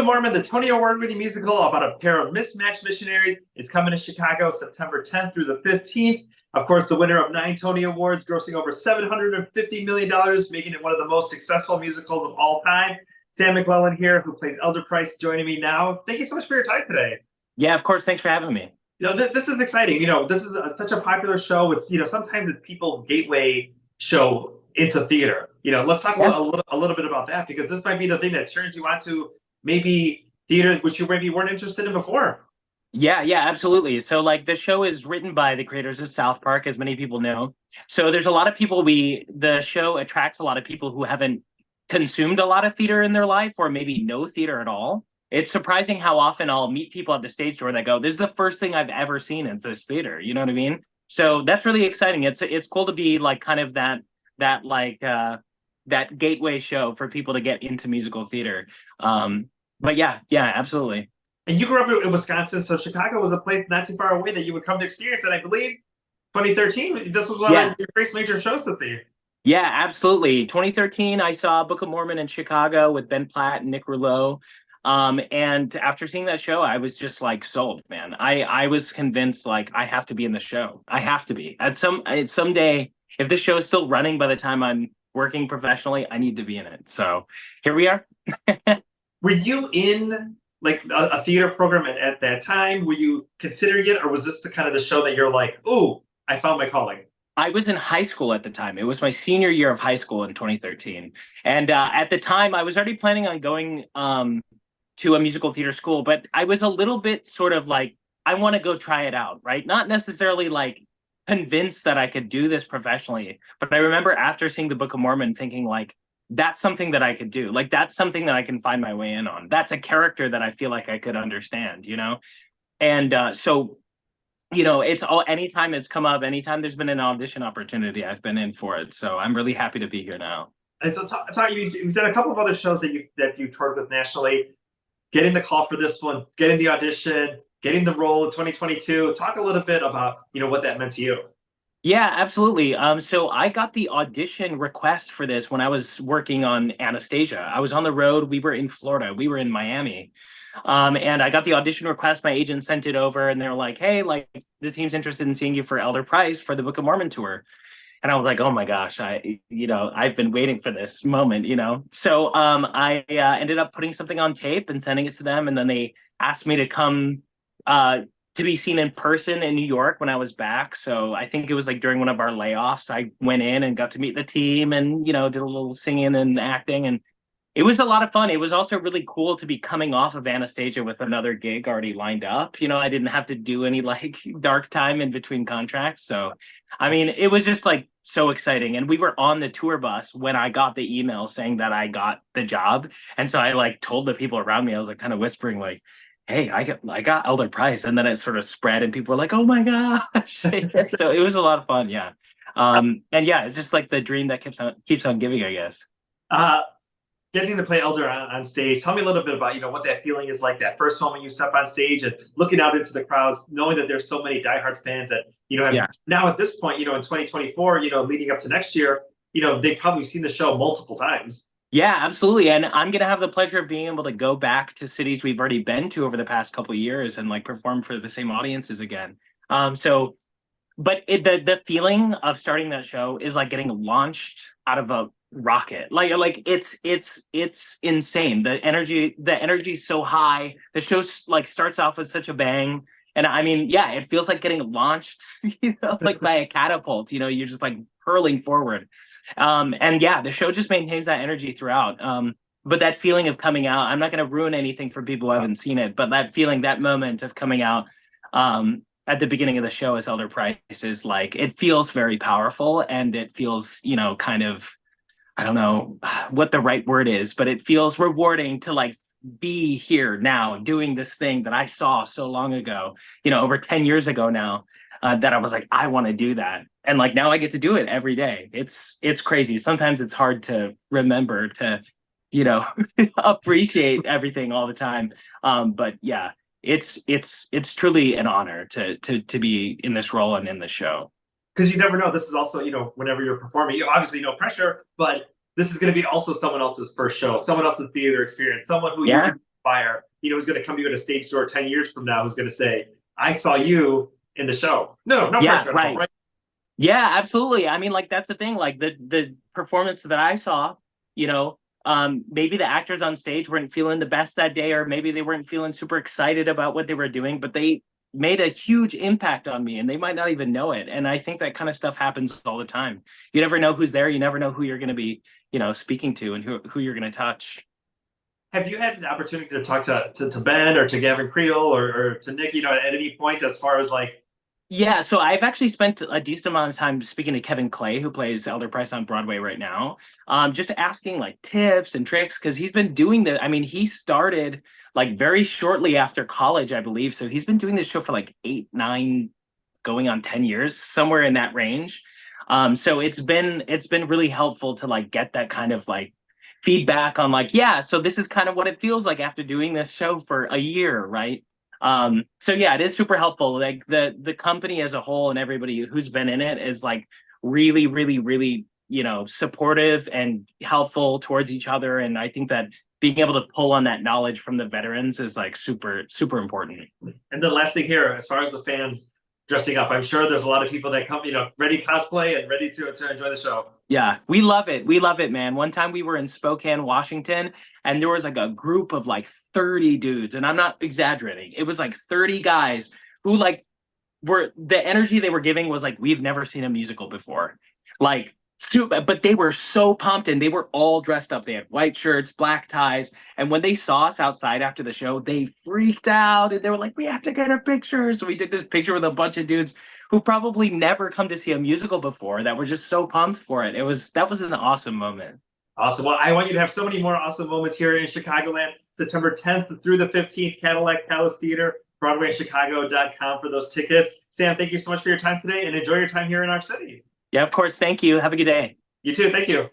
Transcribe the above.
of Mormon, the Tony Award-winning musical about a pair of mismatched missionaries, is coming to Chicago September 10th through the 15th. Of course, the winner of 9 Tony Awards, grossing over $750 million, making it one of the most successful musicals of all time. Sam McLellan here, who plays Elder Price, joining me now. Thank you so much for your time today. Yeah, of course. Thanks for having me. This is exciting. This is such a popular show. It's, sometimes it's people's gateway show into theater. Let's talk Yeah. a little bit about that, because this might be the thing that turns you on to maybe theater, which you maybe weren't interested in before. Yeah, absolutely. So like the show is written by the creators of South Park, as many people know. So there's a lot of people the show attracts a lot of people who haven't consumed a lot of theater in their life, or maybe no theater at all. It's surprising how often I'll meet people at the stage door that go, "This is the first thing I've ever seen at this theater." You know what I mean? So that's really exciting. It's cool to be like kind of that gateway show for people to get into musical theater. But yeah, absolutely. And you grew up in Wisconsin, so Chicago was a place not too far away that you would come to experience. And I believe 2013, this was one Yeah. of your first major shows to see. Yeah, absolutely. 2013, I saw Book of Mormon in Chicago with Ben Platt and Nick Rouleau. And after seeing that show, I was just like sold, man. I was convinced like I have to be in the show. I have to be. At someday, if this show is still running by the time I'm working professionally, I need to be in it. So here we are. Were you in like a theater program at that time? Were you considering it, or was this the kind of the show that you're like, "Oh, I found my calling"? I was in high school at the time. It was my senior year of high school in 2013. And at the time, I was already planning on going to a musical theater school, but I was a little bit sort of like, I want to go try it out, right? Not necessarily like convinced that I could do this professionally, but I remember after seeing the Book of Mormon thinking like, that's something that I could do. Like, that's something that I can find my way in on. That's a character that I feel like I could understand, you know? And so it's all anytime it's come up, anytime there's been an audition opportunity, I've been in for it. So I'm really happy to be here now. And so, you've done a couple of other shows that you toured with nationally. Getting the call for this one, getting the audition, getting the role in 2022. Talk a little bit about what that meant to you. Yeah, absolutely. So I got the audition request for this when I was working on Anastasia. I was on the road. We were in Florida. We were in Miami. And I got the audition request. My agent sent it over, and they're like, "Hey, like the team's interested in seeing you for Elder Price for the Book of Mormon tour." And I was like, "Oh my gosh, I've been waiting for this moment." So I ended up putting something on tape and sending it to them, and then they asked me to come to be seen in person in New York when I was back. So I think it was like during one of our layoffs, I went in and got to meet the team and, did a little singing and acting. And it was a lot of fun. It was also really cool to be coming off of Anastasia with another gig already lined up. I didn't have to do any like dark time in between contracts. So, I mean, it was just like so exciting. And we were on the tour bus when I got the email saying that I got the job. And so I like told the people around me, I was like kind of whispering like, "Hey, I got Elder Price," and then it sort of spread, and people were like, "Oh my gosh!" So it was a lot of fun, yeah. And yeah, it's just like the dream that keeps on giving, I guess. Uh, Getting to play Elder on stage. Tell me a little bit about what that feeling is like. That first moment you step on stage and looking out into the crowds, knowing that there's so many diehard fans that have Yeah. now at this point, in 2024, leading up to next year, they've probably seen the show multiple times. Yeah, absolutely. And I'm gonna have the pleasure of being able to go back to cities we've already been to over the past couple of years and like perform for the same audiences again. So but the feeling of starting that show is like getting launched out of a rocket. Like it's insane. The energy is so high. The show like starts off with such a bang. And I mean, yeah, it feels like getting launched, like by a catapult. You're just like hurling forward. And yeah, the show just maintains that energy throughout. But that feeling of coming out, I'm not going to ruin anything for people who haven't seen it, but that feeling, that moment of coming out, at the beginning of the show as Elder Price is like, it feels very powerful, and it feels, kind of, I don't know what the right word is, but it feels rewarding to like be here now doing this thing that I saw so long ago, over 10 years ago now, that I was like, I want to do that. And like now I get to do it every day. It's crazy. Sometimes it's hard to remember to, appreciate everything all the time. But yeah, it's truly an honor to be in this role and in the show. Because you never know. This is also, whenever you're performing, obviously no pressure, but this is going to be also someone else's first show, someone else's theater experience, someone who Yeah. fire, who's going to come to you at a stage door 10 years from now, who's going to say, I saw you in the show. No Yeah, pressure at all, right. right? Yeah, absolutely. I mean, like that's the thing. Like the performance that I saw, maybe the actors on stage weren't feeling the best that day, or maybe they weren't feeling super excited about what they were doing, but they made a huge impact on me and they might not even know it. And I think that kind of stuff happens all the time. You never know who's there. You never know who you're going to be, speaking to and who you're going to touch. Have you had the opportunity to talk to Ben or to Gavin Creel or to Nick, at any point as far as like, Yeah, so I've actually spent a decent amount of time speaking to Kevin Clay, who plays Elder Price on Broadway right now, just asking like tips and tricks because he's been doing the. I mean, he started like very shortly after college, I believe. So he's been doing this show for like 8, 9, going on 10 years, somewhere in that range. So it's been really helpful to like get that kind of like feedback on like, yeah, so this is kind of what it feels like after doing this show for a year, right? So yeah, it is super helpful. Like the company as a whole and everybody who's been in it is like really, really, really, supportive and helpful towards each other. And I think that being able to pull on that knowledge from the veterans is like super, super important. And the last thing here, as far as the fans dressing up, I'm sure there's a lot of people that come, ready cosplay and ready to enjoy the show. Yeah, we love it. We love it, man. One time we were in Spokane, Washington, and there was like a group of like 30 dudes, and I'm not exaggerating. It was like 30 guys who like the energy they were giving was like we've never seen a musical before. Like but they were so pumped and they were all dressed up. They had white shirts, black ties, and when they saw us outside after the show, they freaked out and they were like, "We have to get a picture." So we took this picture with a bunch of dudes who probably never come to see a musical before that were just so pumped for it. That was an awesome moment. Awesome. Well, I want you to have so many more awesome moments here in Chicagoland, September 10th through the 15th, Cadillac Palace Theater, BroadwayInChicago.com for those tickets. Sam, thank you so much for your time today and enjoy your time here in our city. Yeah, of course. Thank you. Have a good day. You too. Thank you.